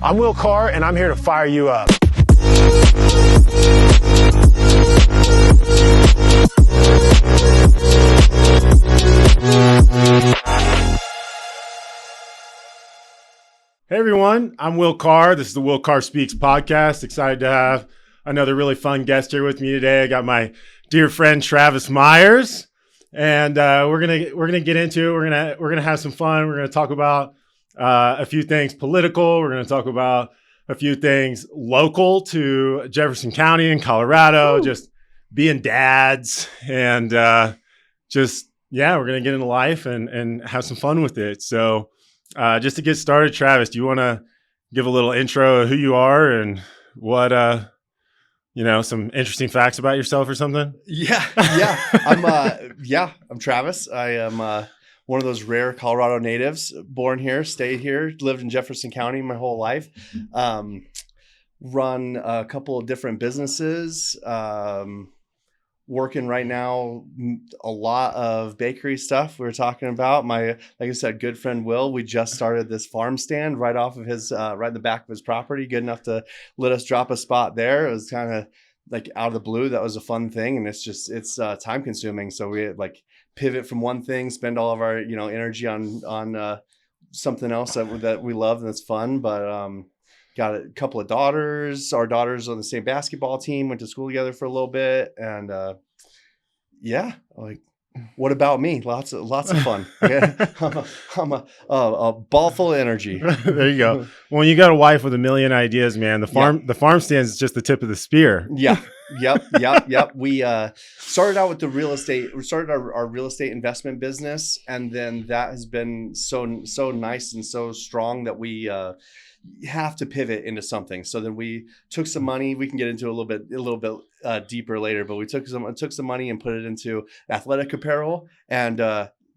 I'm Will Carr, and I'm here to fire you up. Hey everyone, I'm Will Carr. This is the Will Carr Speaks podcast. Excited to have another really fun guest here with me today. I got my dear friend Travis Myers, and we're gonna get into it. We're gonna have some fun. We're gonna talk about a few things political. We're gonna talk about a few things local to Jefferson County in Colorado. Woo. Just being dads, and we're gonna get into life and have some fun with it. So. Just to get started, Travis, do you want to give a little intro of who you are and what, some interesting facts about yourself or something? Yeah. I'm Travis. I am one of those rare Colorado natives, born here, stayed here, lived in Jefferson County my whole life. Run a couple of different businesses. Working right now, a lot of bakery stuff we were talking about. Like I said, good friend Will, we just started this farm stand right off of his, right in the back of his property, good enough to let us drop a spot there. It was kind of like out of the blue. That was a fun thing. And it's time consuming. So we like pivot from one thing, spend all of our, energy on something else that we love and that's fun. But, got a couple of daughters. Our daughters on the same basketball team, went to school together for a little bit. And what about me? Lots of fun. I'm a ball full of energy. There you go. When you got a wife with a million ideas, man, the farm stands is just the tip of the spear. Yeah. Yep. We started out with the real estate. We started our real estate investment business. And then that has been so nice and so strong that we have to pivot into something. So then we took some money. We can get into a little bit deeper later, but we took some money and put it into athletic apparel, and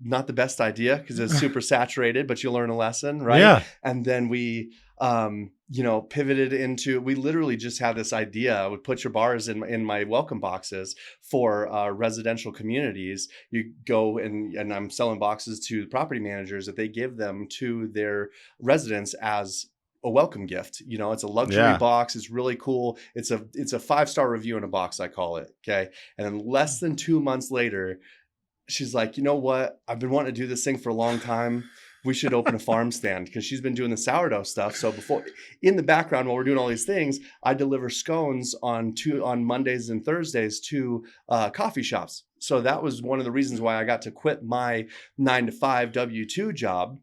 not the best idea because it's super saturated, but you learn a lesson, right? Yeah. And then we pivoted into, we literally just had this idea. I would put your bars in my welcome boxes for residential communities. You go and I'm selling boxes to property managers that they give them to their residents as a welcome gift. It's a luxury box. It's really cool. It's a 5-star review in a box, I call it. Okay. And then less than 2 months later, she's like, you know what? I've been wanting to do this thing for a long time. We should open a farm stand, because she's been doing the sourdough stuff. So before, in the background, while we're doing all these things, I deliver scones on Mondays and Thursdays to coffee shops. So that was one of the reasons why I got to quit my 9-to-5 W-2 job.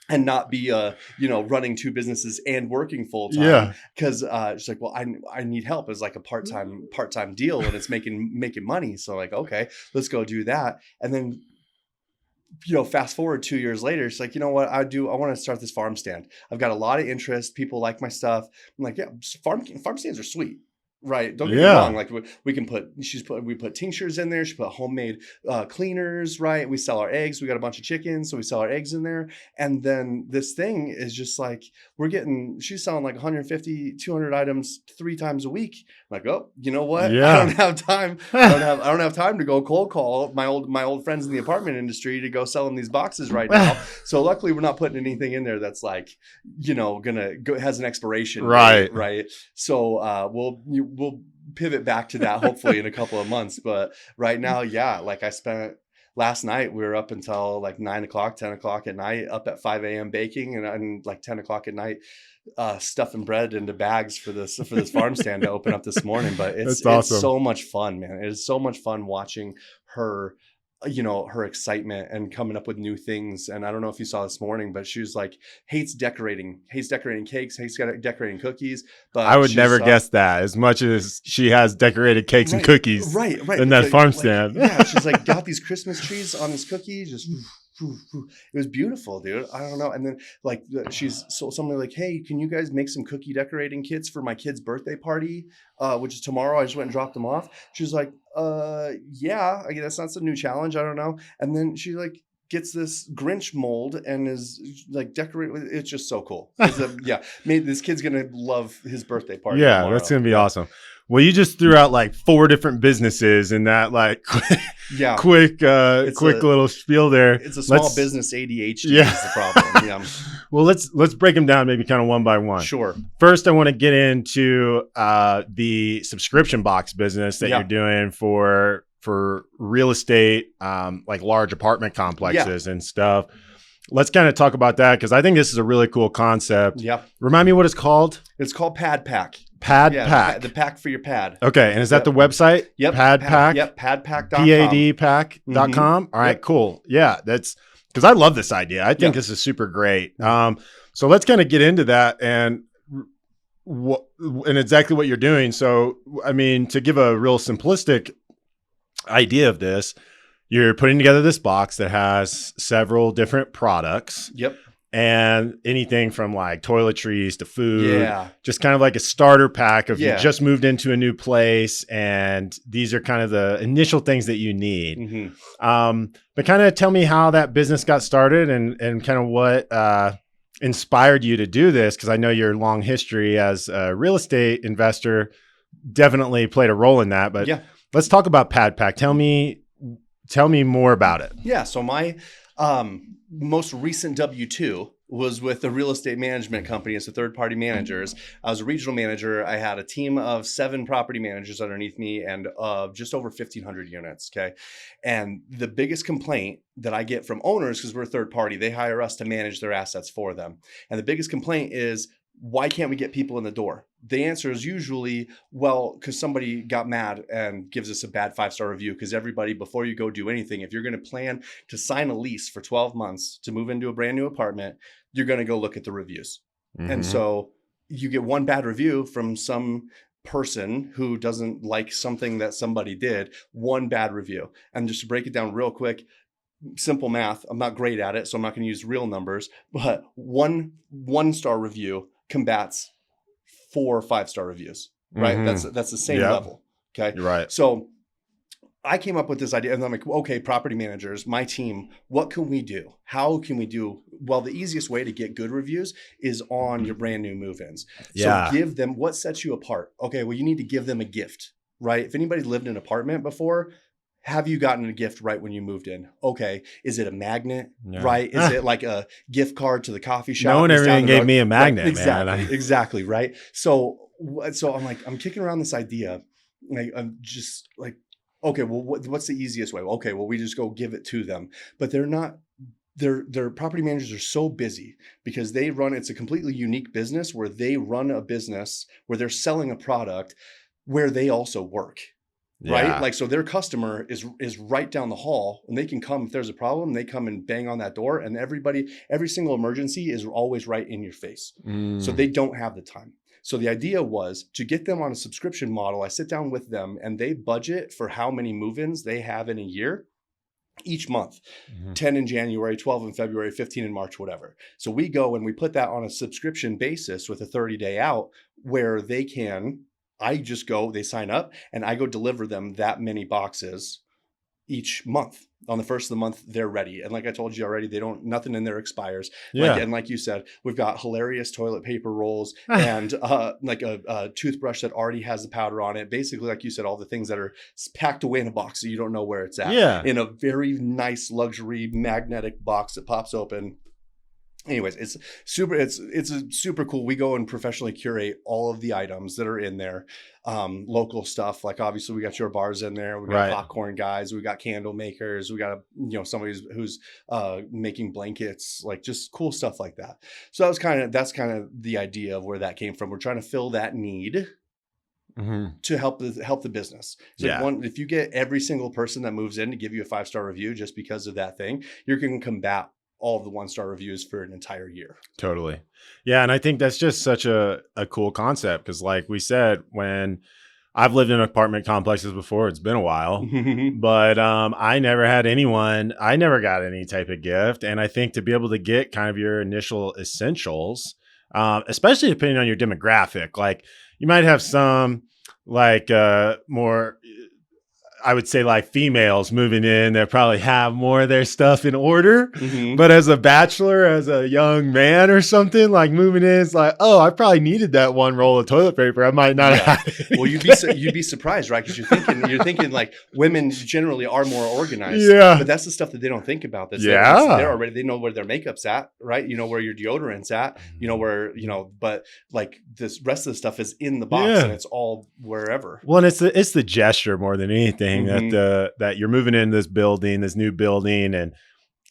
And not be, running 2 businesses and working full time. Yeah. Because she's like, well, I need help as like a part-time deal, and it's making money. So like, okay, let's go do that. And then, fast forward 2 years later, she's like, you know what I want to start this farm stand. I've got a lot of interest. People like my stuff. I'm like, yeah, farm stands are sweet. Right. Don't get me wrong. Like we put tinctures in there. She put homemade cleaners. Right. We sell our eggs. We got a bunch of chickens. So we sell our eggs in there. And then this thing is just like, she's selling like 150, 200 items 3 times a week. I'm like, oh, you know what? Yeah. I don't have time. I don't have time to go cold call my old friends in the apartment industry to go sell them these boxes right now. So luckily we're not putting anything in there that's like, has an expiration date, right. So we'll pivot back to that hopefully in a couple of months. But right now, like I spent last night, we were up until like 9 o'clock, 10 o'clock at night, up at 5 a.m. baking, and like 10 o'clock at night, stuffing bread into bags for this farm stand to open up this morning. But it's awesome. It's so much fun, man. It is so much fun watching her, her excitement and coming up with new things. And I don't know if you saw this morning, but she was like, hates decorating cakes, hates decorating cookies. But I would never guess that, as much as she has decorated cakes and cookies in that farm stand. Yeah, she's like got these Christmas trees on this cookie, just it was beautiful, dude. I don't know. And then like somebody like, hey, can you guys make some cookie decorating kits for my kid's birthday party, which is tomorrow? I just went and dropped them off. She was like, yeah, I guess that's a new challenge. I don't know. And then she like gets this Grinch mold and is like decorating. It's just so cool. This kid's gonna love his birthday party. Yeah, tomorrow. That's gonna be awesome. Well, you just threw out like 4 different businesses in that like Yeah. quick It's little spiel there. It's a small business ADHD Yeah. is the problem. Yeah. Well, let's break them down maybe kind of one by one. Sure. First, I want to get into the subscription box business that Yeah. you're doing for real estate, like large apartment complexes and stuff. Let's kind of talk about that because I think this is a really cool concept. Yeah. Remind me what it's called? It's called Pad Pack. Pad Yeah, Pack. the pack for your pad. Okay. And is that the website? Yep. Pad Pack? Yep. Padpack.com. PADpack.com. All right, Yep. cool. Yeah. That's because I love this idea. I think this is super great. So let's kind of get into that and exactly what you're doing. So, I mean, to give a real simplistic idea of this, you're putting together this box that has several different products. Yep. And anything from like toiletries to food, Yeah. just kind of like a starter pack of Yeah. you just moved into a new place. And these are kind of the initial things that you need. Mm-hmm. But kind of tell me how that business got started and kind of what inspired you to do this. Cause I know your long history as a real estate investor definitely played a role in that, but Yeah. let's talk about Pad Pack. Tell me more about it. Yeah. So my most recent W-2 was with a real estate management company as a third-party managers. I was a regional manager. I had a team of 7 property managers underneath me and just over 1,500 units. Okay. And the biggest complaint that I get from owners, because we're a third party, they hire us to manage their assets for them. And the biggest complaint is, why can't we get people in the door? The answer is usually, well, because somebody got mad and gives us a bad 5-star review. Because everybody, before you go do anything, if you're going to plan to sign a lease for 12 months to move into a brand new apartment, you're going to go look at the reviews. Mm-hmm. And so you get one bad review from some person who doesn't like something that somebody did, one bad review. And just to break it down real quick, simple math, I'm not great at it, so I'm not going to use real numbers, but one-star review combats 4 5-star reviews, right? Mm-hmm. That's the same level. Okay. You're right. So I came up with this idea and I'm like, okay, property managers, my team, what can we do? How can we do? Well, the easiest way to get good reviews is on your brand new move-ins. Yeah. So give them, what sets you apart? Okay. Well, you need to give them a gift, right? If anybody's lived in an apartment before, have you gotten a gift right when you moved in? Okay. Is it a magnet? Yeah. Right? Is it like a gift card to the coffee shop? No one ever even gave me a magnet, exactly, man. Exactly. Right. So I'm like, I'm kicking around this idea. Like, I'm just like, okay, well, what's the easiest way? Okay. Well, we just go give it to them, but they're not, their property managers are so busy because they run, it's a completely unique business where they run a business where they're selling a product where they also work. Right. Yeah. Like, so their customer is right down the hall and they can come if there's a problem, they come and bang on that door and every single emergency is always right in your face. So they don't have the time. So the idea was to get them on a subscription model. I sit down with them and they budget for how many move-ins they have in a year each month, 10 in January, 12 in February, 15 in March, whatever. So we go and we put that on a subscription basis with a 30-day out where I just go, they sign up and I go deliver them that many boxes each month. On the first of the month, they're ready. And like I told you already, nothing in there expires. Yeah. And like you said, we've got hilarious toilet paper rolls and like a toothbrush that already has the powder on it. Basically, like you said, all the things that are packed away in a box so you don't know where it's at. Yeah. In a very nice luxury magnetic box that pops open. Anyways, it's super cool. We go and professionally curate all of the items that are in there. Local stuff, like obviously we got your bars in there. We got popcorn guys. We got candle makers. We got somebody who's making blankets, like just cool stuff like that. So that's kind of the idea of where that came from. We're trying to fill that need to help the business. So if you get every single person that moves in to give you a 5-star review just because of that thing, you're going to combat all of the 1-star reviews for an entire year. Totally. Yeah. And I think that's just such a cool concept because like we said, when I've lived in apartment complexes before, it's been a while, but I never got any type of gift. And I think to be able to get kind of your initial essentials, especially depending on your demographic, like you might have some like more, I would say like females moving in, they probably have more of their stuff in order. Mhm. But as a bachelor, as a young man or something, like moving in, it's like, oh, I probably needed that one roll of toilet paper. I might not Yeah. have it. Well, you'd be surprised, right? Because you're thinking like women generally are more organized. Yeah. But that's the stuff that they don't think about. They know where their makeup's at, right? You know where your deodorant's at. You know where but like this rest of the stuff is in the box and it's all wherever. Well, and it's the gesture more than anything Mhm. that you're moving into this building, this new building,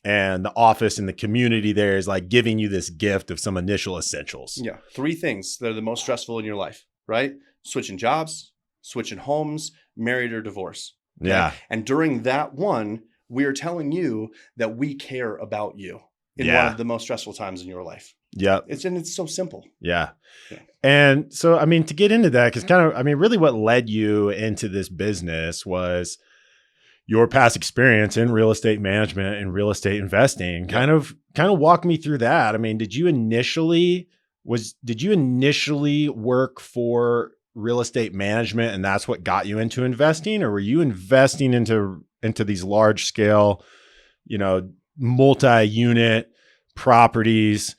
and the office and the community there is like giving you this gift of some initial essentials. Yeah. 3 things that are the most stressful in your life, right? Switching jobs, switching homes, married or divorce. Okay? Yeah. And during that one, we are telling you that we care about you in one Yeah. of the most stressful times in your life. Yep. It's so simple. Yeah. Yeah. And so, I mean, to get into that, because really what led you into this business was your past experience in real estate management and real estate investing. Kind of walk me through that. I mean, did you initially work for real estate management and that's what got you into investing, or were you investing into these large scale, multi-unit properties?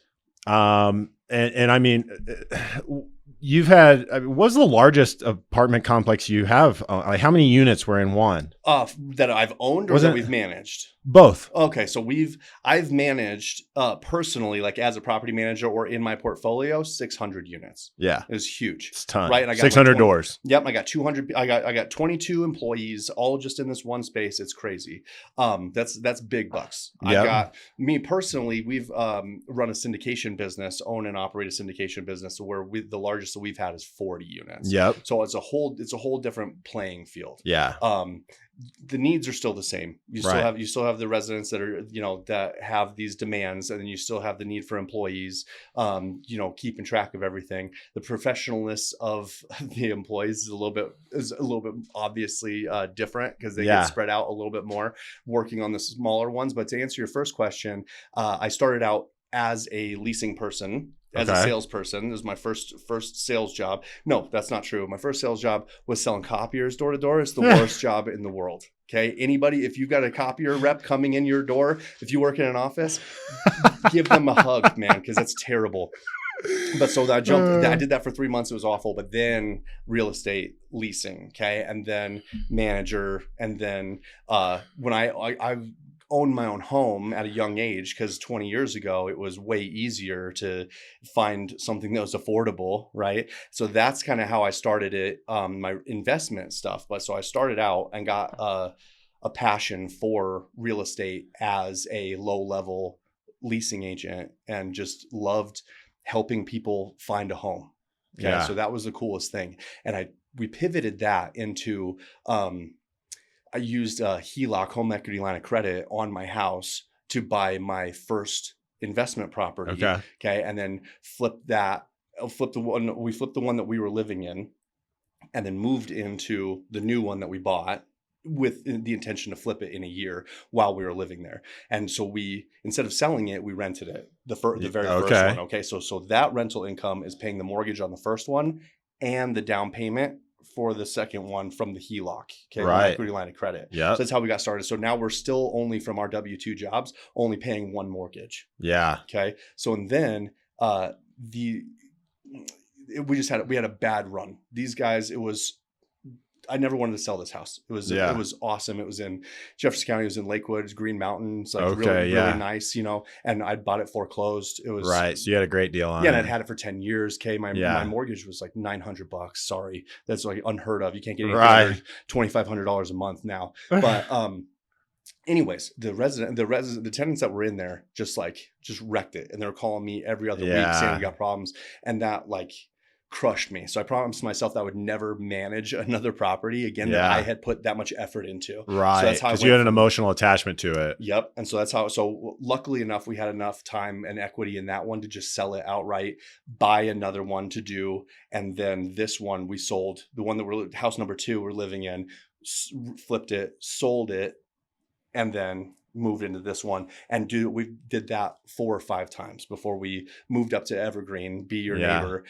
And I mean, what was the largest apartment complex you have? Like how many units were in one? That I've owned or that we've managed? Both. Okay, so I've managed personally, like as a property manager or in my portfolio, 600 units. Yeah, it was huge. It's a ton, right? And I got 600 doors. Yep, I got 200. I got 22 employees, all just in this one space. It's crazy. That's big bucks. Yep. I got me personally. We've run a syndication business, own and operate a syndication business, where the largest that we've had is 40 units. Yep. So it's a whole different playing field. Yeah. The needs are still the same. You still have the residents that are, that have these demands, and then you still have the need for employees, keeping track of everything. The professionalness of the employees is a little bit obviously different because they get spread out a little bit more working on the smaller ones. But to answer your first question, I started out as a leasing person. As a salesperson. This was my first sales job. No, that's not true. My first sales job was selling copiers door to door. It's the worst job in the world. Okay. Anybody, if you've got a copier rep coming in your door, if you work in an office, give them a hug, man, because that's terrible. But so I did that for 3 months. It was awful. But then real estate leasing. Okay. And then manager. And then when I owned my own home at a young age, because 20 years ago it was way easier to find something that was affordable, right? So that's kind of how I started it, my investment stuff. But so I started out and got a passion for real estate as a low-level leasing agent, and just loved helping people find a home. Okay, so that was the coolest thing, and we pivoted that into I used a HELOC, home equity line of credit, on my house to buy my first investment property. Okay. And then we flipped the one that we were living in, and then moved into the new one that we bought with the intention to flip it in a year while we were living there. And so instead of selling it, we rented it, the very first one. Okay. So that rental income is paying the mortgage on the first one and the down payment for the second one from the HELOC, equity line of credit. Yeah, so that's how we got started. So now we're still only from our W-2 jobs, only paying one mortgage. Yeah. Okay. So and then we had a bad run. These guys, I never wanted to sell this house. It was awesome. It was in Jefferson County. It was in Lakewood. It's Green Mountains. Like really nice, and I bought it foreclosed. It was right. So you had a great deal on it. Yeah, and I'd had it for 10 years. Okay. My mortgage was like $900. Sorry. That's like unheard of. You can't get anything under $2,500 a month now. But anyways, the tenants that were in there just wrecked it. And they were calling me every other week saying we got problems. And that crushed me. So I promised myself that I would never manage another property again that I had put that much effort into. Right. So that's how, because you had an emotional attachment to it. Yep. And so that's how, so luckily enough, we had enough time and equity in that one to just sell it outright, buy another one to do. And then this one we sold, the one that house number 2 we're living in, flipped it, sold it, and then moved into this one, and we did that 4 or 5 times before we moved up to Evergreen, be your neighbor,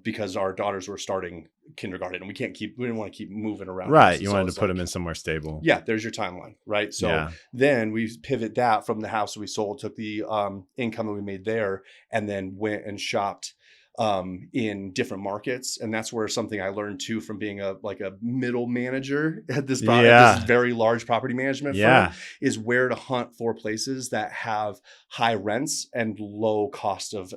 because our daughters were starting kindergarten, and we didn't want to keep moving around. Right. You wanted to put them in somewhere stable. Yeah. There's your timeline. Right. So then we pivot that from the house that we sold, took the income that we made there, and then went and shopped in different markets. And that's where something I learned too from being a middle manager at this very large property management firm, is where to hunt for places that have high rents and low cost of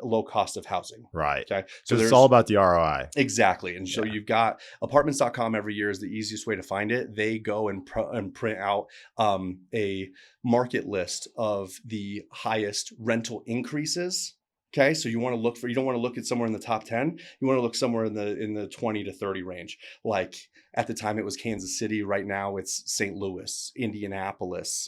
housing. Right. Okay. So it's all about the ROI. Exactly. And so you've got apartments.com every year is the easiest way to find it. They go and print out a market list of the highest rental increases. Okay, so you don't want to look at somewhere in the top 10. You want to look somewhere in the 20 to 30 range. Like at the time it was Kansas City. Right now it's St. Louis, Indianapolis,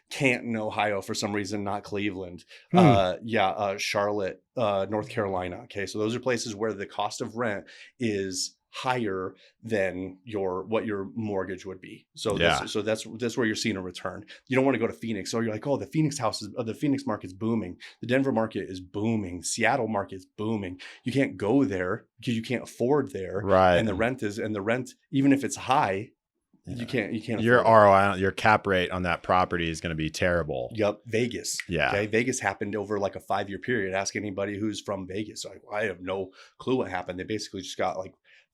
Canton, Ohio for some reason, not Cleveland. Charlotte, North Carolina. Okay, so those are places where the cost of rent is higher than what your mortgage would be. So that's where you're seeing a return. You don't want to go to Phoenix. So you're like, oh, the Phoenix market's booming. The Denver market is booming. Seattle market's booming. You can't go there because you can't afford there. Right. And the rent, even if it's high, you can't. Your ROI, your cap rate on that property is going to be terrible. Yep. Vegas. Yeah. Okay. Vegas happened over like a 5-year period. Ask anybody who's from Vegas. Like, I have no clue what happened. They basically just got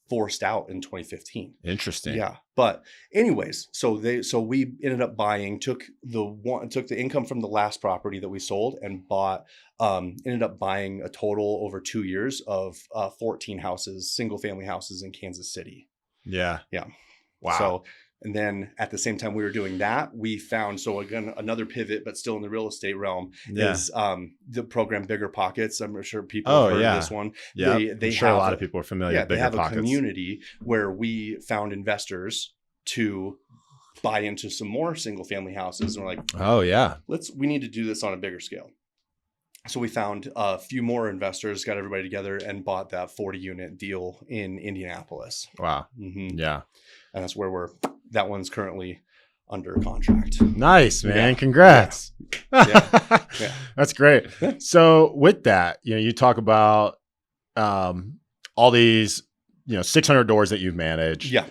forced out in 2015. Interesting. Yeah. But anyways, so we ended up took the income from the last property that we sold and ended up buying a total over 2 years of 14 houses, single family houses in Kansas City. Yeah. Yeah. Wow. So, and then at the same time we were doing that, we found, so again, another pivot, but still in the real estate realm, is the program Bigger Pockets. I'm sure people have heard of this one. Yeah, I'm sure a lot of people are familiar with Bigger Pockets. They have a community where we found investors to buy into some more single family houses. And we're like, oh yeah, we need to do this on a bigger scale. So we found a few more investors, got everybody together and bought that 40 unit deal in Indianapolis. Wow. Mm-hmm. Yeah. And that's where that one's currently under contract. Nice, man. Yeah. Congrats. Yeah. That's great. Yeah. So with that, you talk about all these, 600 doors that you've managed. Yeah.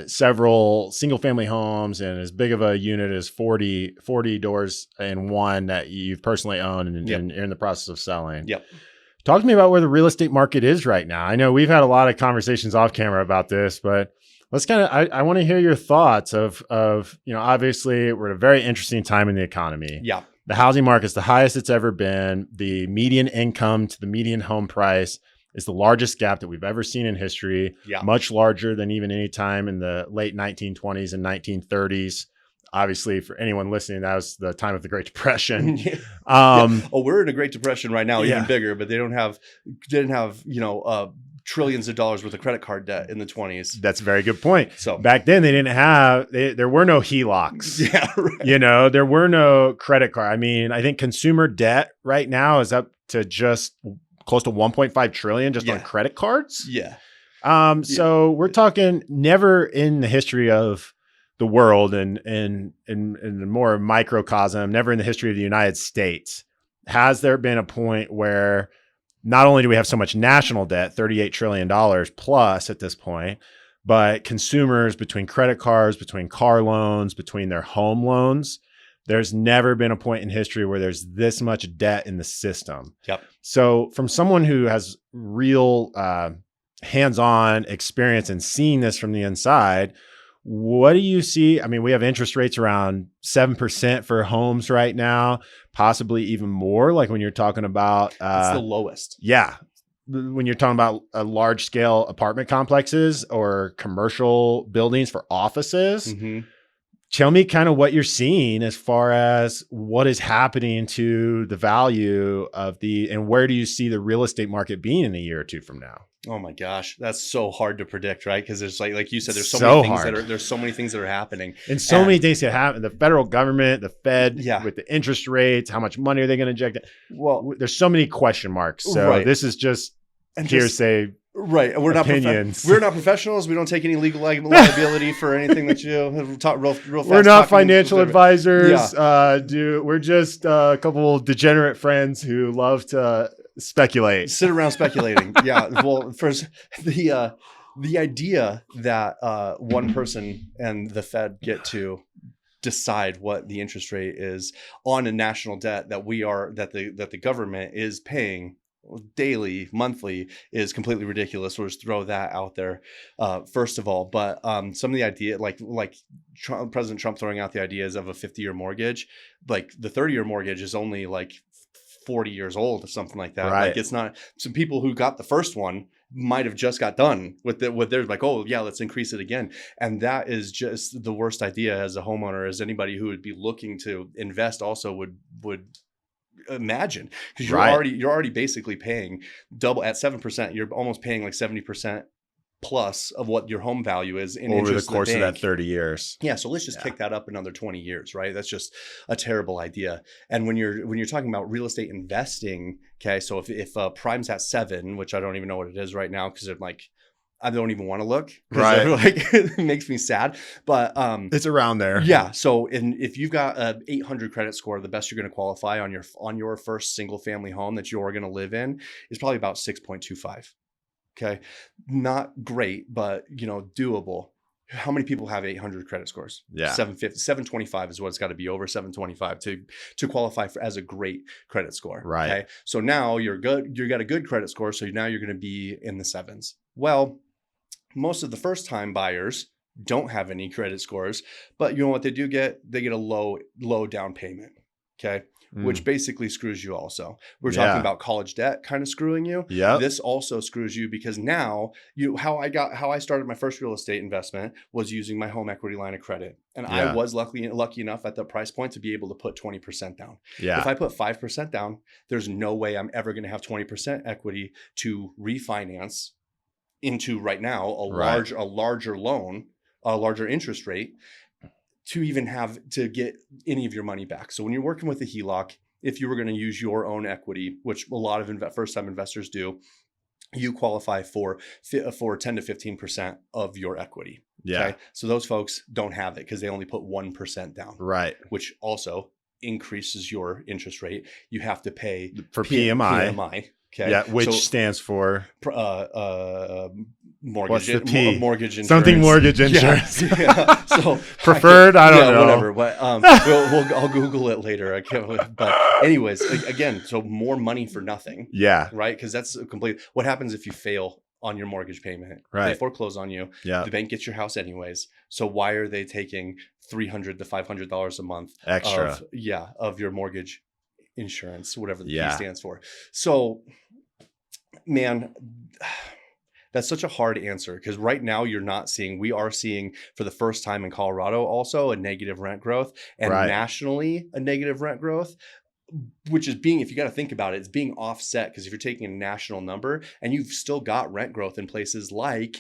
Several single family homes and as big of a unit as 40 doors in one that you've personally owned and you're in the process of selling. Yep. Talk to me about where the real estate market is right now. I know we've had a lot of conversations off camera about this, but let's I want to hear your thoughts of, obviously we're at a very interesting time in the economy. Yeah. The housing market is the highest it's ever been. The median income to the median home price is the largest gap that we've ever seen in history. Yeah. Much larger than even any time in the late 1920s and 1930s. Obviously, for anyone listening, that was the time of the Great Depression. We're in a Great Depression right now, even bigger, but they didn't have trillions of dollars worth of credit card debt in the 20s. That's a very good point. So back then they didn't have, there were no HELOCs. Yeah, right. There were no credit card. I mean, I think consumer debt right now is up to just close to 1.5 trillion just on credit cards. Yeah. So we're talking never in the history of the world and more microcosm, never in the history of the United States has there been a point where not only do we have so much national debt, $38 trillion plus at this point, but consumers between credit cards, between car loans, between their home loans, there's never been a point in history where there's this much debt in the system. Yep. So from someone who has real hands-on experience and seeing this from the inside, what do you see? I mean, we have interest rates around 7% for homes right now, possibly even more. Like when you're talking about, it's the lowest. Yeah. When you're talking about large scale apartment complexes or commercial buildings for offices, tell me kind of what you're seeing as far as what is happening to the value of and where do you see the real estate market being in a year or two from now? Oh my gosh, that's so hard to predict, right? Because there's like you said, there's so many things that are happening, and so many things that happen. The federal government, the Fed, with the interest rates, how much money are they going to inject? Well, there's so many question marks. So this is just hearsay Right. We're opinions. we're not professionals. We don't take any legal liability for anything that you talk real fast. We're not financial advisors. Yeah. We're just a couple degenerate friends who love to speculate. Sit around speculating. Yeah. Well, first the idea that one person and the Fed get to decide what the interest rate is on a national debt that the government is paying daily, monthly, is completely ridiculous. We'll just throw that out there, first of all. But some of the idea, like President Trump throwing out the ideas of a 50-year mortgage, like the 30-year mortgage is only like 40 years old or something like that. Right. Like it's not. Some people who got the first one might have just got done with theirs, like, oh yeah, let's increase it again. And that is just the worst idea as a homeowner, as anybody who would be looking to invest also would imagine, because you're already basically paying double at 7%. You're almost paying like 70% plus of what your home value is in over the course of that 30 years. Yeah, so let's just kick that up another 20 years, right? That's just a terrible idea. And when you're talking about real estate investing, okay, so if prime's at 7, which I don't even know what it is right now, because I'm like, I don't even want to look, right? Like it makes me sad, but it's around there. Yeah. So if you've got a 800 credit score, the best you're going to qualify on your first single family home that you're going to live in is probably about 6.25. Okay, not great, but doable. How many people have 800 credit scores? Yeah, 750, 725 is what it's got to be, over 725 to qualify as a great credit score. Right. Okay? So now you're good. You got a good credit score. So now you're going to be in the 7s. Well, most of the first time buyers don't have any credit scores, but you know what they do get? They get a low down payment. Okay. Which basically screws you also. We're talking about college debt kind of screwing you. Yeah. This also screws you, because now how I started my first real estate investment was using my home equity line of credit. And I was lucky enough at the price point to be able to put 20% down. Yeah. If I put 5% down, there's no way I'm ever going to have 20% equity to refinance into right now a larger loan, a larger interest rate, to even have to get any of your money back. So when you're working with a HELOC, if you were going to use your own equity, which a lot of first-time investors do, you qualify for 10 to 15% of your equity. Yeah. Okay? So those folks don't have it because they only put 1% down. Right. Which also increases your interest rate. You have to pay for PMI. Okay. Yeah, which stands for mortgage. What's the P? Mortgage insurance. Something mortgage insurance. Yeah. So preferred. I don't know. Whatever. But I'll Google it later. I can't. But anyways, again, so more money for nothing. Yeah. Right. Because that's complete. What happens if you fail on your mortgage payment? Right. They foreclose on you. Yeah. The bank gets your house anyways. So why are they taking $300 to $500 a month extra? Of your mortgage insurance, whatever the P stands for. So, man, that's such a hard answer, because right now we are seeing for the first time in Colorado also a negative rent growth, and nationally a negative rent growth, which is if you got to think about it, it's being offset, because if you're taking a national number and you've still got rent growth in places like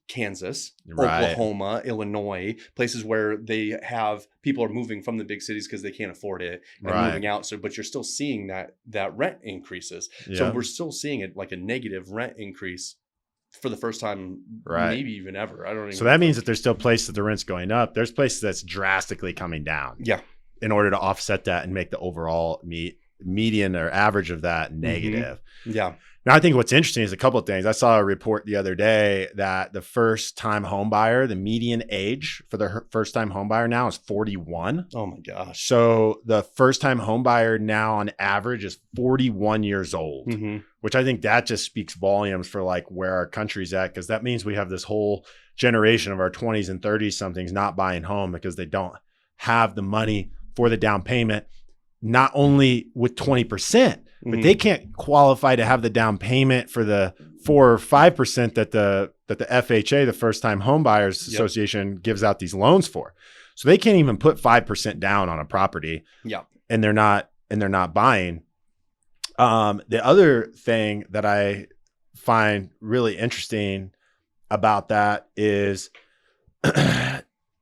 Kansas, Oklahoma, Illinois, places where they have people are moving from the big cities because they can't afford it and moving out. So, but you're still seeing that rent increases. Yeah. So we're still seeing it like a negative rent increase for the first time, maybe even ever. I don't even. So that means that there's still places that the rent's going up. There's places that's drastically coming down. Yeah. In order to offset that and make the overall median or average of that negative. Mm-hmm. Yeah. Now, I think what's interesting is a couple of things. I saw a report the other day that the first-time home buyer, the median age for the first-time home buyer now is 41. Oh my gosh! So the first-time home buyer now, on average, is 41 years old, which I think that just speaks volumes for like where our country's at, because that means we have this whole generation of our 20s and 30s somethings not buying home because they don't have the money for the down payment, not only with 20%, but they can't qualify to have the down payment for the 4 or 5% that the FHA, the First Time Home Buyers Association, gives out these loans for. So they can't even put 5% down on a property. Yeah. And they're not buying. The other thing that I find really interesting about that is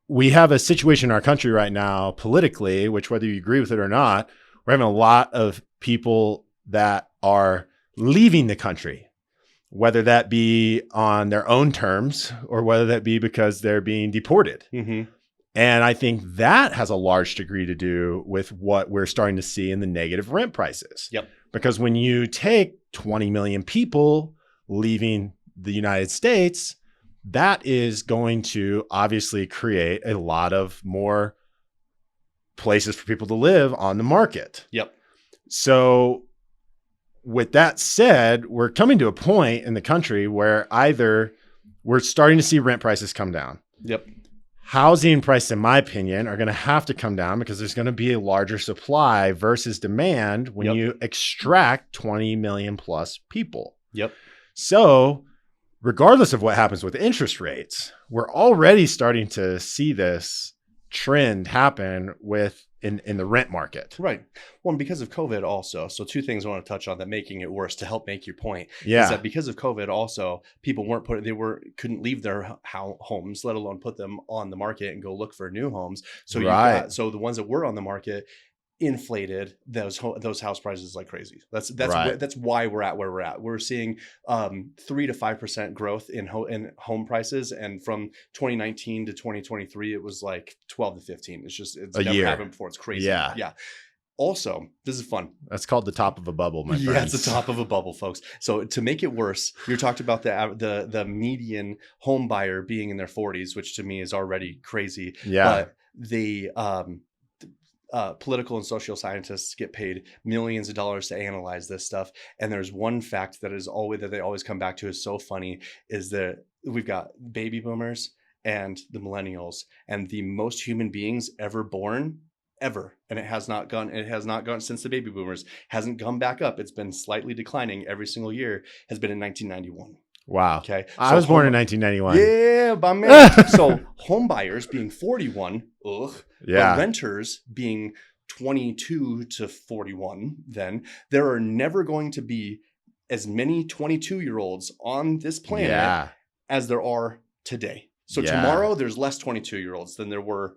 we have a situation in our country right now politically, which whether you agree with it or not, we're having a lot of people that are leaving the country, whether that be on their own terms or whether that be because they're being deported. Mm-hmm. And I think that has a large degree to do with what we're starting to see in the negative rent prices. Yep. Because when you take 20 million people leaving the United States, that is going to obviously create a lot of more places for people to live on the market. Yep. So with that said, we're coming to a point in the country where either we're starting to see rent prices come down. Yep. Housing prices, in my opinion, are going to have to come down because there's going to be a larger supply versus demand when Yep. you extract 20 million plus people. Yep. So regardless of what happens with interest rates, we're already starting to see this trend happen in the rent market. Right. Well, and because of COVID also. So two things I want to touch on that making it worse to help make your point. Yeah. Is that because of COVID also, people couldn't leave their homes, let alone put them on the market and go look for new homes. So Right. so the ones that were on the market inflated those house prices like crazy. That's Right. that's why we're at where we're at. We're seeing 3 to 5% growth in home prices, and from 2019 to 2023 it was like 12 to 15. It's A never year. happened before. It's crazy. Yeah. Yeah. Also, this is fun. That's called the top of a bubble, my friends. Yeah, it's the top of a bubble, folks. So to make it worse, you talked about the median home buyer being in their 40s, which to me is already crazy. Yeah. But the political and social scientists get paid millions of dollars to analyze this stuff. And there's one fact that they always come back to is so funny, is that we've got baby boomers and the millennials, and the most human beings ever born ever. And it has not gone since the baby boomers, hasn't gone back up. It's been slightly declining every single year, has been in 1991. Wow. Okay. I was born in 1991. Yeah, my man. So home buyers being 41, Yeah. but renters being 22 to 41, then there are never going to be as many 22-year-olds on this planet Yeah. as there are today. So Yeah. tomorrow there's less 22-year-olds than there were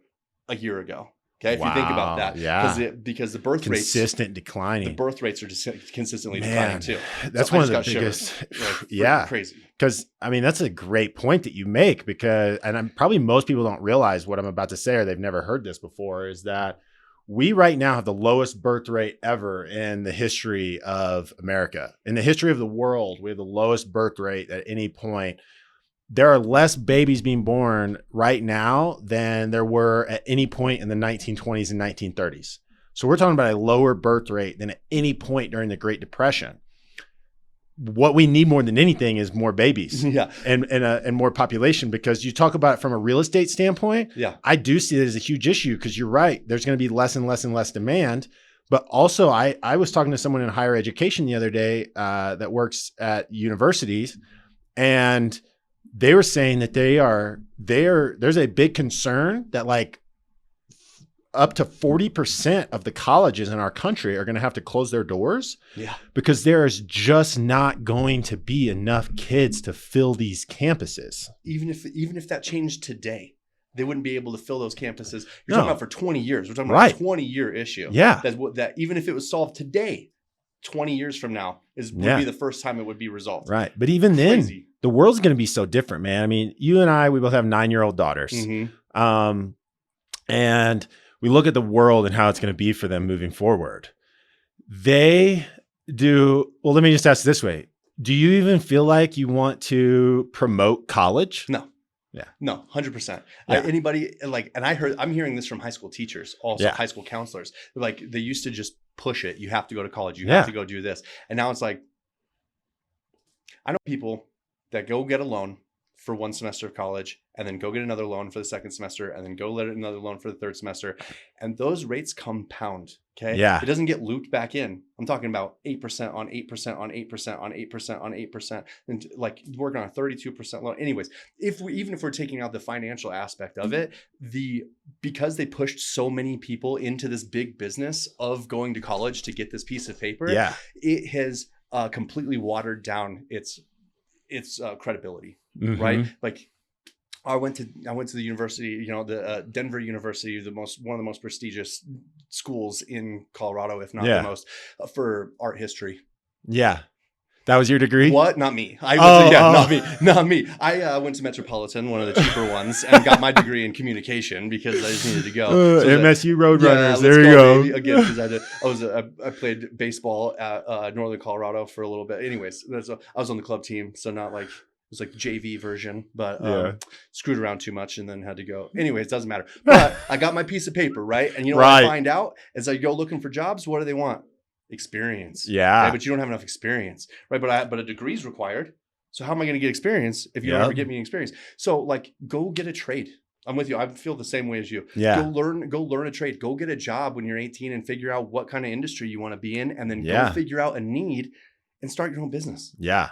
a year ago. Okay, if you think about that, Yeah. because the birth rates, Consistent declining. the birth rates are just consistently Man, declining too. that's So I one of just the got biggest. shivers. Like, Yeah. crazy. Because I mean, that's a great point that you make, because, and probably most people don't realize what I'm about to say, or they've never heard this before, is that we right now have the lowest birth rate ever in the history of America. In the history of the world, we have the lowest birth rate at any point. There are less babies being born right now than there were at any point in the 1920s and 1930s. So we're talking about a lower birth rate than at any point during the Great Depression. What we need more than anything is more babies. Yeah. And more population, because you talk about it from a real estate standpoint. Yeah. I do see it as a huge issue, because you're right. There's going to be less and less and less demand. But also I was talking to someone in higher education the other day that works at universities, and they were saying that there's a big concern that like up to 40% of the colleges in our country are going to have to close their doors. Yeah. Because there is just not going to be enough kids to fill these campuses. Even if that changed today, they wouldn't be able to fill those campuses. You're No. talking about for 20 years. We're talking Right. about a 20-year issue. Yeah. That even if it was solved today, 20 years from now would Yeah. be the first time it would be resolved. Right. But even then, Crazy. the world's going to be so different, man. I mean, you and I, we both have 9-year-old daughters. Mm-hmm. And we look at the world and how it's going to be for them moving forward. They do. Well, let me just ask this way. Do you even feel like you want to promote college? No. Yeah. No, 100%. Yeah. Anybody like, and I'm hearing this from high school teachers, also Yeah. high school counselors. Like, they used to just push it. You have to go to college. You Yeah. have to go do this. And now it's like, I know people that go get a loan for one semester of college, and then go get another loan for the second semester, and then go let another loan for the third semester. And those rates compound. Okay. Yeah. It doesn't get looped back in. I'm talking about 8% on 8% on 8% on 8% on 8%, and like working on a 32% loan. Anyways, even if we're taking out the financial aspect of it, because they pushed so many people into this big business of going to college to get this piece of paper, Yeah. it has completely watered down its credibility. Mhm. Right? Like, I went to the university, the Denver University, one of the most prestigious schools in Colorado, if not Yeah. the most, for art history. Yeah. That was your degree? What? Not me. Oh. Not me. I went to Metropolitan, one of the cheaper ones, and got my degree in communication because I just needed to go. MSU Roadrunners. Yeah, There you go. Baby. Again, because I played baseball at Northern Colorado for a little bit. Anyways, I was on the club team, so not like it was like JV version, but screwed around too much and then had to go. Anyways, doesn't matter. But I got my piece of paper, right? And you know what I find out as I go looking for jobs, what do they want? Experience. Yeah. Right? But you don't have enough experience, right? But a degree is required. So how am I going to get experience if you don't ever get me experience? So like, go get a trade. I'm with you. I feel the same way as you. Yeah. Go learn a trade. Go get a job when you're 18 and figure out what kind of industry you want to be in, and then go figure out a need and start your own business. Yeah.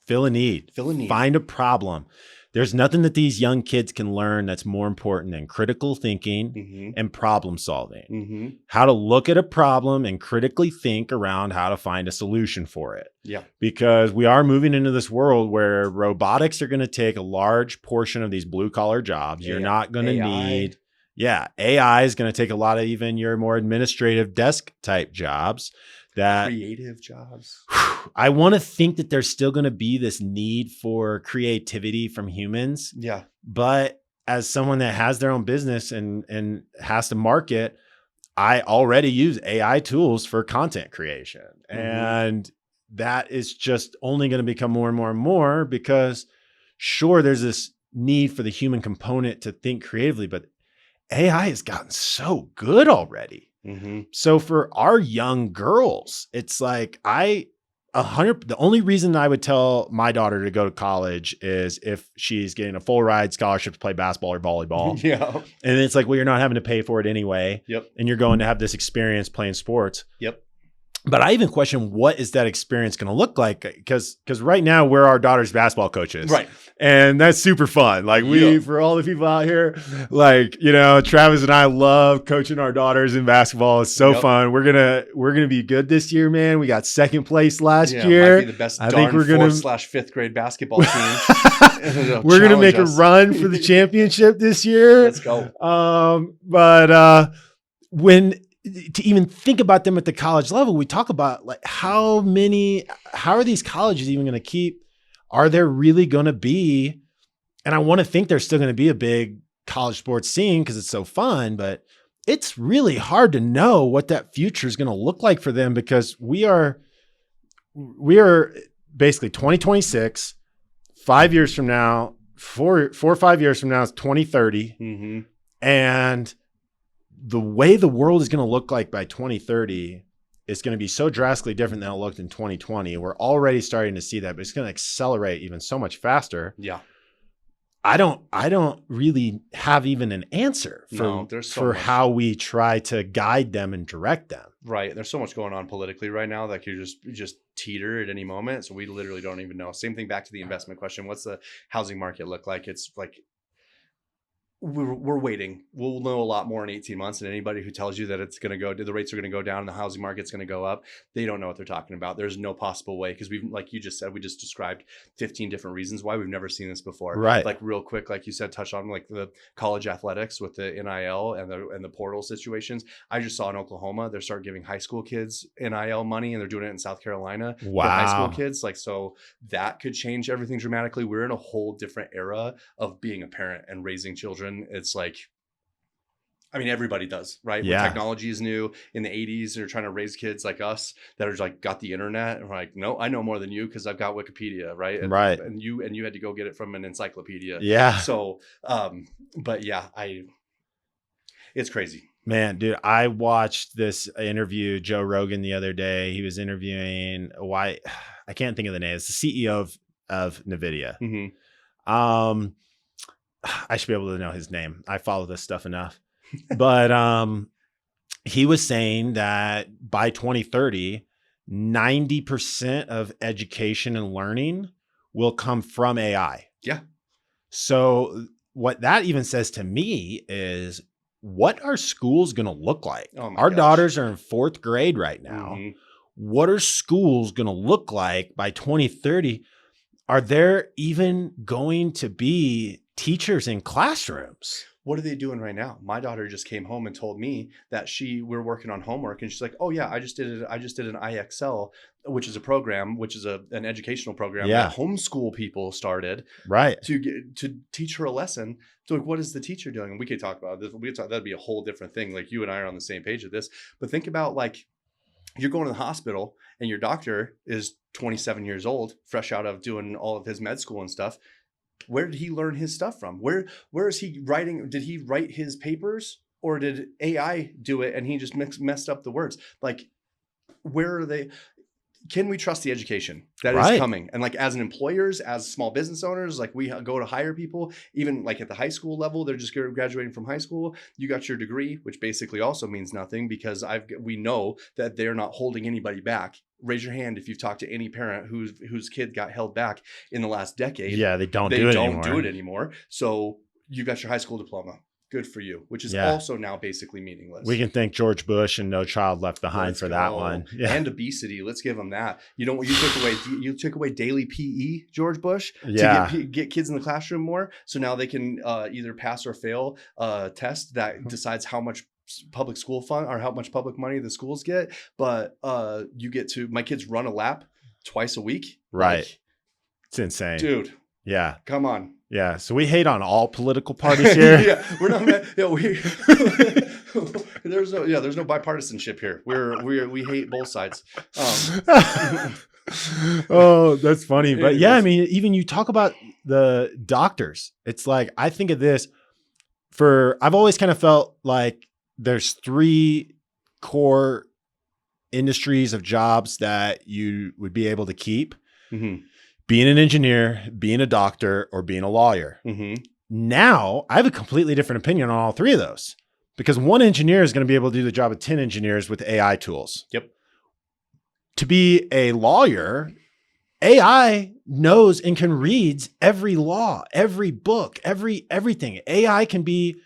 Fill a need. Find a problem. There's nothing that these young kids can learn that's more important than critical thinking and problem solving. How to look at a problem and critically think around how to find a solution for it. Yeah. Because we are moving into this world where robotics are going to take a large portion of these blue collar jobs. You're not going to need. Yeah. AI is going to take a lot of even your more administrative desk type jobs. That creative jobs. I want to think that there's still going to be this need for creativity from humans. Yeah. But as someone that has their own business and has to market, I already use AI tools for content creation. And that is just only going to become more and more and more because sure, there's this need for the human component to think creatively, but AI has gotten so good already. So for our young girls, it's like the only reason I would tell my daughter to go to college is if she's getting a full ride scholarship to play basketball or volleyball. Yeah. And it's like, well, you're not having to pay for it anyway. Yep. And you're going to have this experience playing sports. Yep. But I even question, what is that experience going to look like? Because right now we're our daughter's basketball coaches. Right. And that's super fun. Like for all the people out here, like, Travis and I love coaching our daughters in basketball. It's so fun. We're going to be good this year, man. We got second place last year. Might be the best I think we're going to /5th grade basketball team. We're going to make a run for the championship this year. Let's go. But to even think about them at the college level, we talk about like how are these colleges even going to keep, are there really going to be, and I want to think there's still going to be a big college sports scene because it's so fun, but it's really hard to know what that future is going to look like for them because we are basically 2026, 5 years from now, 4 or 5 years from now is 2030. And the way the world is going to look like by 2030 is going to be so drastically different than it looked in 2020. We're already starting to see that, but it's going to accelerate even so much faster. Yeah. I don't really have even an answer for how we try to guide them and direct them. Right. There's so much going on politically right now that you just teeter at any moment. So we literally don't even know. Same thing back to the investment question. What's the housing market look like? It's like, we're waiting. We'll know a lot more in 18 months. And anybody who tells you that the rates are going to go down and the housing market's going to go up, they don't know what they're talking about. There's no possible way because like you just said, we just described 15 different reasons why we've never seen this before. Right. Like real quick, like you said, touch on like the college athletics with the NIL and the portal situations. I just saw in Oklahoma, they start giving high school kids NIL money and they're doing it in South Carolina. Wow. For high school kids. Like, so that could change everything dramatically. We're in a whole different era of being a parent and raising children. It's like, I mean, everybody does, right? Yeah. When technology is new in the 80s, they're trying to raise kids like us that are like got the internet and we're like, no, I know more than you because I've got Wikipedia, right? And you had to go get it from an encyclopedia. Yeah. So, but yeah, it's crazy. Man, dude, I watched this interview, Joe Rogan, the other day. He was interviewing I can't think of the name. It's the CEO of NVIDIA. I should be able to know his name. I follow this stuff enough. But he was saying that by 2030, 90% of education and learning will come from AI. Yeah. So what that even says to me is, what are schools going to look like? Our daughters are in 4th grade right now. What are schools going to look like by 2030? Are there even going to be teachers in classrooms? What are they doing right now? My daughter just came home and told me that we're working on homework, and she's like, "Oh yeah, I just did an IXL, which is a program, which is an educational program Yeah. that homeschool people started Right. to teach her a lesson." So like, what is the teacher doing? And we could talk about this. That'd be a whole different thing. Like you and I are on the same page of this. But think about like you're going to the hospital and your doctor is 27 years old, fresh out of doing all of his med school and stuff. Where did he learn his stuff from? Where is he writing? Did he write his papers, or did AI do it and he just messed up the words? Like, where are they? Can we trust the education that is coming? And like as an employers, as small business owners, like we go to hire people, even like at the high school level, they're just graduating from high school. You got your degree, which basically also means nothing because we know that they're not holding anybody back. Raise your hand if you've talked to any parent whose kid got held back in the last decade. Yeah, they don't do it anymore. So you got your high school diploma. Good for you, which is also now basically meaningless. We can thank George Bush and No Child Left Behind for that one. Yeah. And obesity. Let's give them that. You took away daily PE, George Bush, to get kids in the classroom more. So now they can either pass or fail a test that decides how much public school fund or how much public money the schools get. But my kids run a lap twice a week. Right. Like, it's insane. Dude. Yeah. Come on. Yeah. So we hate on all political parties here. Yeah. We're not there's no bipartisanship here. We hate both sides. Oh, that's funny. But yeah, I mean, even you talk about the doctors. It's like, I think of this I've always kind of felt like there's 3 core industries of jobs that you would be able to keep. Mm-hmm. Being an engineer, being a doctor, or being a lawyer. Mm-hmm. Now, I have a completely different opinion on all 3 of those because one engineer is going to be able to do the job of 10 engineers with AI tools. Yep. To be a lawyer, AI knows and can read every law, every book, everything. AI can be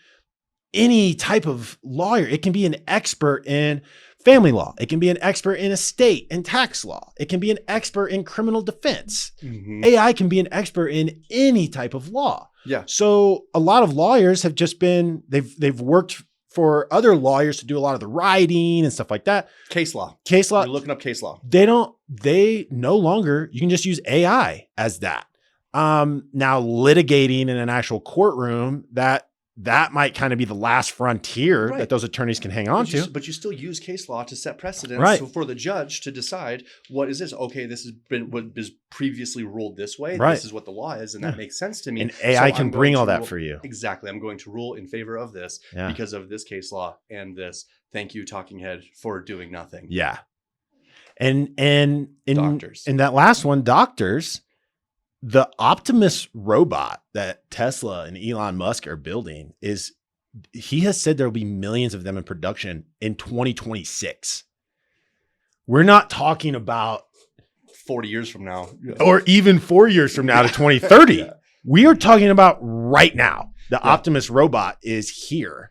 any type of lawyer. It can be an expert in family law. It can be an expert in estate and tax law. It can be an expert in criminal defense. Mm-hmm. AI can be an expert in any type of law. Yeah. So a lot of lawyers have just been, they've worked for other lawyers to do a lot of the writing and stuff like that. Case law. You're looking up case law. They no longer, you can just use AI as that. Now litigating in an actual courtroom, that might kind of be the last frontier that those attorneys can hang on to. But you still use case law to set precedents for the judge to decide what is this? Okay, this has been what is previously ruled this way. Right. This is what the law is, and that makes sense to me. And AI can bring all that for you. Exactly. I'm going to rule in favor of this because of this case law and this. Thank you, talking head, for doing nothing. Yeah. And in doctors. In that last one, doctors. The Optimus robot that Tesla and Elon Musk are building he has said there will be millions of them in production in 2026. We're not talking about 40 years from now or even 4 years from now to 2030. Yeah. We are talking about right now. The Optimus robot is here.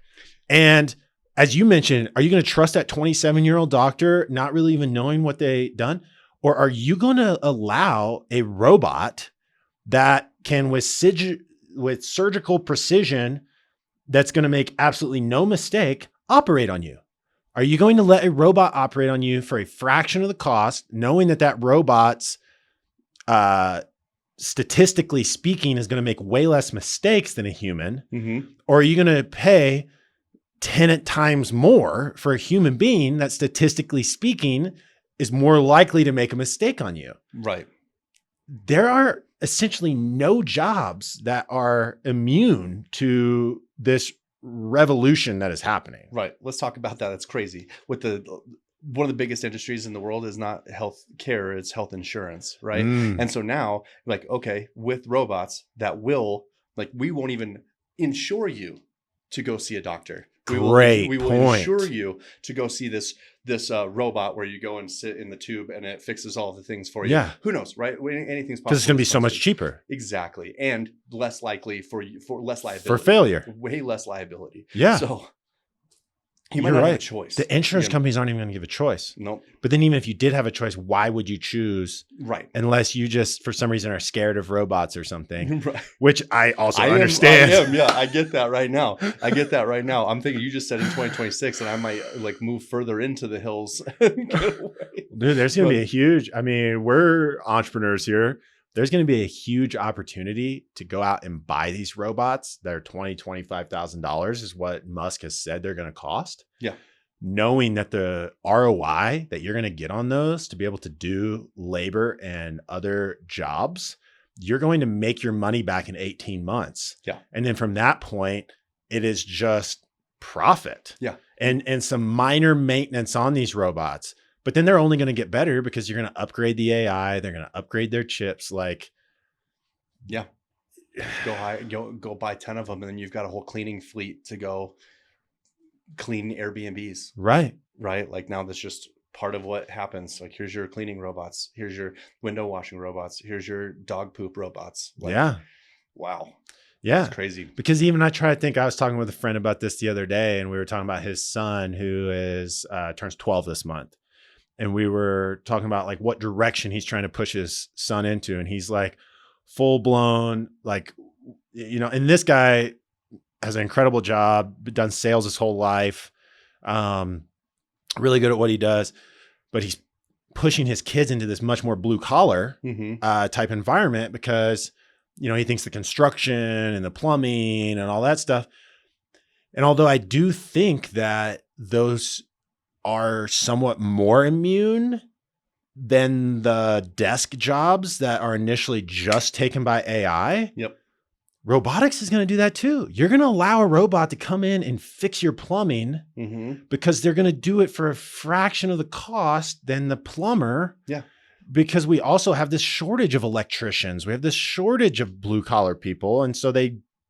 And as you mentioned, are you going to trust that 27-year-old doctor not really even knowing what they done? Or are you going to allow a robot that can, with surgical precision, that's going to make absolutely no mistake, operate on you? Are you going to let a robot operate on you for a fraction of the cost, knowing that robot's, statistically speaking, is going to make way less mistakes than a human? Mm-hmm. Or are you going to pay 10 times more for a human being that, statistically speaking, is more likely to make a mistake on you? Right. There are essentially no jobs that are immune to this revolution that is happening. Right. Let's talk about that. That's crazy. One of the biggest industries in the world is not health care, it's health insurance, right? And so now, like, okay, with robots that will, like, we won't even insure you to go see a doctor. We will insure you to go see this robot where you go and sit in the tube and it fixes all the things for you. Yeah. Who knows, right? Anything's possible. Because it's going to be so much cheaper. Exactly. And less likely for less liability. For failure. Way less liability. Yeah. So You might You're not have right. a choice. The insurance companies aren't even going to give a choice. Nope. But then even if you did have a choice, why would you choose? Right. Unless you just, for some reason, are scared of robots or something, Right. which I also understand. I am. Yeah, I get that right now. I'm thinking you just said in 2026 and I might like move further into the hills. And get away. Dude, there's going to be a huge, I mean, we're entrepreneurs here. There's going to be a huge opportunity to go out and buy these robots that are $20,000, $25,000 is what Musk has said they're going to cost. Yeah. Knowing that the ROI that you're going to get on those to be able to do labor and other jobs, you're going to make your money back in 18 months. Yeah. And then from that point, it is just profit. Yeah. And some minor maintenance on these robots. But then they're only going to get better because you're going to upgrade the AI. They're going to upgrade their chips. Like, yeah, go buy 10 of them, and then you've got a whole cleaning fleet to go clean Airbnbs. right. Right. Like now that's just part of what happens. Like here's your cleaning robots. Here's your window washing robots. Here's your dog poop robots. Like, Yeah. Wow. Yeah. It's crazy. Because even I try to think, I was talking with a friend about this the other day, and we were talking about his son who is turns 12 this month. And we were talking about like what direction he's trying to push his son into. And he's like full blown, like, and this guy has an incredible job, done sales his whole life, really good at what he does, but he's pushing his kids into this much more blue collar type environment because, he thinks the construction and the plumbing and all that stuff. And although I do think that those are somewhat more immune than the desk jobs that are initially just taken by AI. Yep. Robotics is going to do that too. You're going to allow a robot to come in and fix your plumbing because they're going to do it for a fraction of the cost than the plumber. Yeah. Because we also have this shortage of electricians. We have this shortage of blue collar people. And so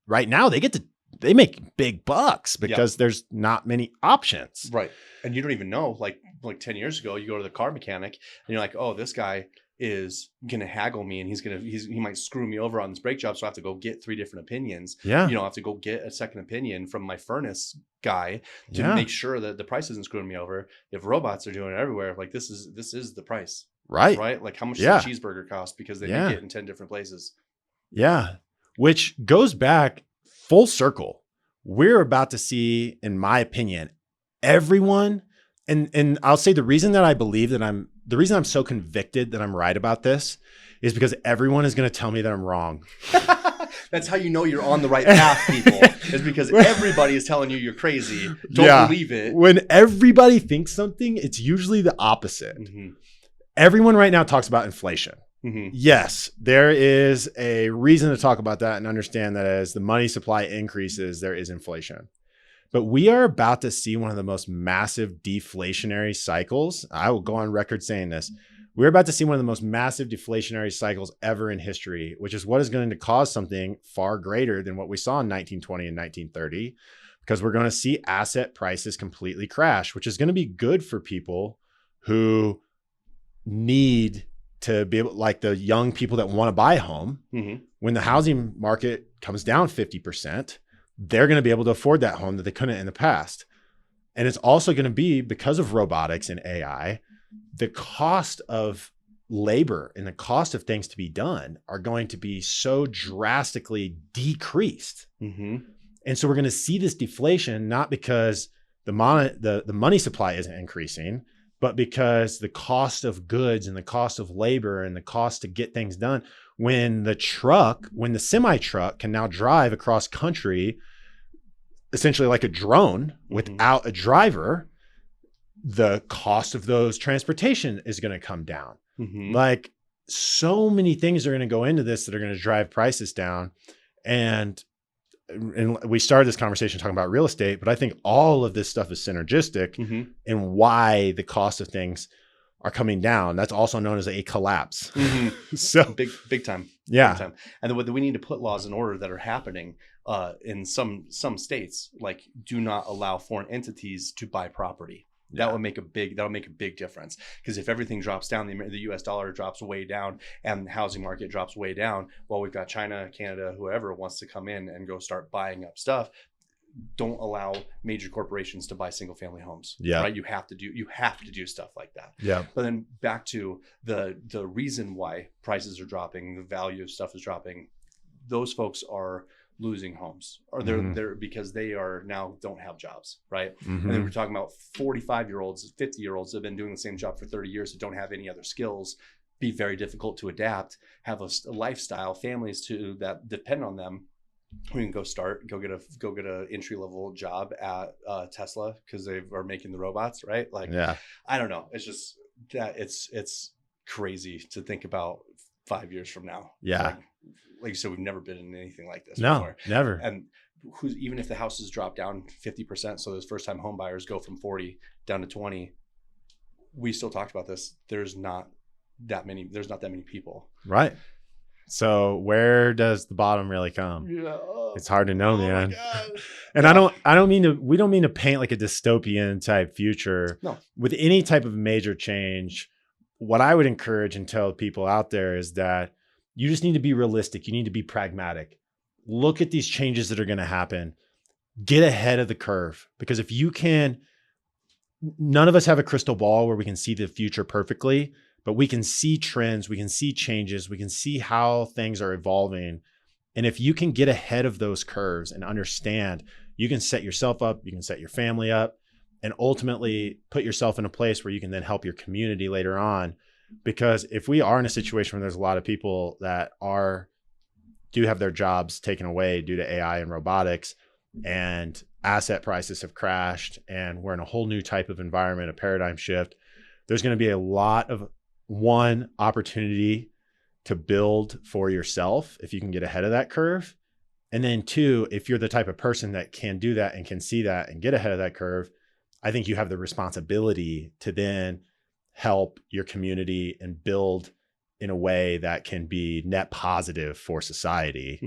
right now they make big bucks because there's not many options. Right. And you don't even know, like 10 years ago, you go to the car mechanic and you're like, oh, this guy is going to haggle me and he might screw me over on this brake job. So I have to go get 3 different opinions. Yeah. I have to go get a second opinion from my furnace guy to make sure that the price isn't screwing me over. If robots are doing it everywhere, like this is the price. Right. Right. Like how much does a cheeseburger cost because they make it in 10 different places. Yeah. Which goes back full circle. We're about to see, in my opinion, everyone, and I'll say the reason I'm so convicted that I'm right about this is because everyone is going to tell me that I'm wrong. That's how you know you're on the right path, people, is because everybody is telling you you're crazy. Don't believe it. When everybody thinks something, it's usually the opposite. Everyone right now talks about inflation. Yes, there is a reason to talk about that and understand that as the money supply increases, there is inflation. But we are about to see one of the most massive deflationary cycles. I will go on record saying this. We're about to see one of the most massive deflationary cycles ever in history, which is what is going to cause something far greater than what we saw in 1920 and 1930, because we're going to see asset prices completely crash, which is going to be good for people who need to be able, like the young people that want to buy a home. When the housing market comes down 50%, they're going to be able to afford that home that they couldn't in the past. And it's also going to be, because of robotics and AI, the cost of labor and the cost of things to be done are going to be so drastically decreased. And so we're going to see this deflation, not because the money supply isn't increasing, but because the cost of goods and the cost of labor and the cost to get things done, when the semi truck can now drive across country, essentially like a drone without a driver, the cost of those transportation is going to come down. Like so many things are going to go into this that are going to drive prices down. And we started this conversation talking about real estate, but I think all of this stuff is synergistic in why the cost of things are coming down. That's also known as a collapse. So big time. Yeah. Big time. And then we need to put laws in order that are happening in some states, like do not allow foreign entities to buy property. That'll make a big difference, because if everything drops down, the US dollar drops way down and the housing market drops way down, well, we've got China, Canada, whoever wants to come in and go start buying up stuff. don't allow major corporations to buy single family homes. Yeah. Right. You have to do stuff like that. Yeah. But then back to the reason why prices are dropping, the value of stuff is dropping. Those folks are losing homes, or they're because they are now don't have jobs. Right. And then we're talking about 45-year-olds, 50-year-olds that have been doing the same job for 30 years that don't have any other skills, be very difficult to adapt, have a lifestyle, families that depend on them. We can go get a entry level job at Tesla because they are making the robots, right? Like, I don't know. It's just that it's crazy to think about 5 years from now. Yeah. Like you said, we've never been in anything like this No, before. never. And even if the houses drop down 50%, so those first time home buyers go from 40 down to 20, we still talked about this. There's not that many people. Right. So where does the bottom really come? Yeah. It's hard to know, man. And Yeah. we don't mean to paint like a dystopian type future. No. With any type of major change. What I would encourage and tell people out there is that you just need to be realistic. You need to be pragmatic. Look at these changes that are going to happen. Get ahead of the curve, because if you can, none of us have a crystal ball where we can see the future perfectly, but we can see trends, we can see changes, we can see how things are evolving. And if you can get ahead of those curves and understand, you can set yourself up, you can set your family up, and ultimately put yourself in a place where you can then help your community later on. Because if we are in a situation where there's a lot of people that do have their jobs taken away due to AI and robotics, and asset prices have crashed, and we're in a whole new type of environment, a paradigm shift, there's going to be a lot of opportunity to build for yourself if you can get ahead of that curve. And then two, if you're the type of person that can do that and can see that and get ahead of that curve, I think you have the responsibility to then help your community and build in a way that can be net positive for society.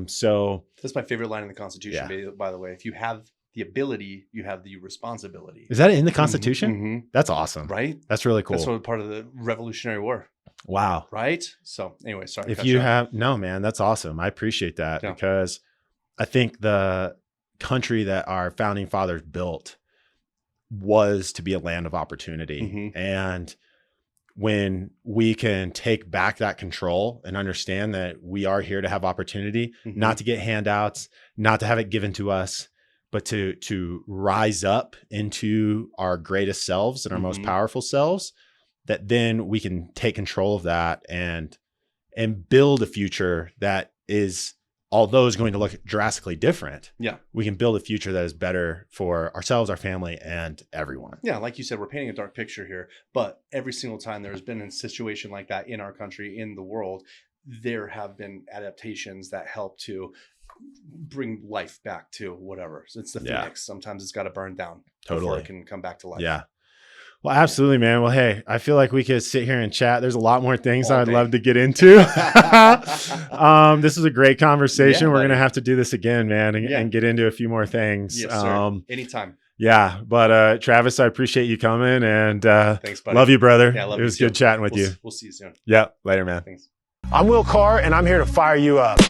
So that's my favorite line in the Constitution, by the way. If you have the ability, you have the responsibility. Is that in the Constitution? That's awesome. Right? That's really cool. That's sort of part of the Revolutionary War. Wow. Right? So anyway, sorry. If you have, no, man, that's awesome. I appreciate that because I think the country that our founding fathers built was to be a land of opportunity. And when we can take back that control and understand that we are here to have opportunity, not to get handouts, not to have it given to us, but to rise up into our greatest selves and our most powerful selves, that then we can take control of that and build a future that is, although is going to look drastically different, we can build a future that is better for ourselves, our family, and everyone. Yeah, like you said, we're painting a dark picture here, but every single time there has been a situation like that in our country, in the world, there have been adaptations that help to bring life back to whatever. So it's the phoenix. Sometimes it's got to burn down before it can come back to life. Yeah. Well, absolutely, man. Well, hey, I feel like we could sit here and chat. There's a lot more things I'd love to get into. This is a great conversation. We're going to have to do this again, man, and get into a few more things. Yes, sir. Anytime. Yeah. But Travis, I appreciate you coming, and thanks, buddy. Love you, brother. Yeah, love it was you good chatting with you. We'll see you soon. Yeah. Later, man. Thanks. I'm Will Carr, and I'm here to fire you up.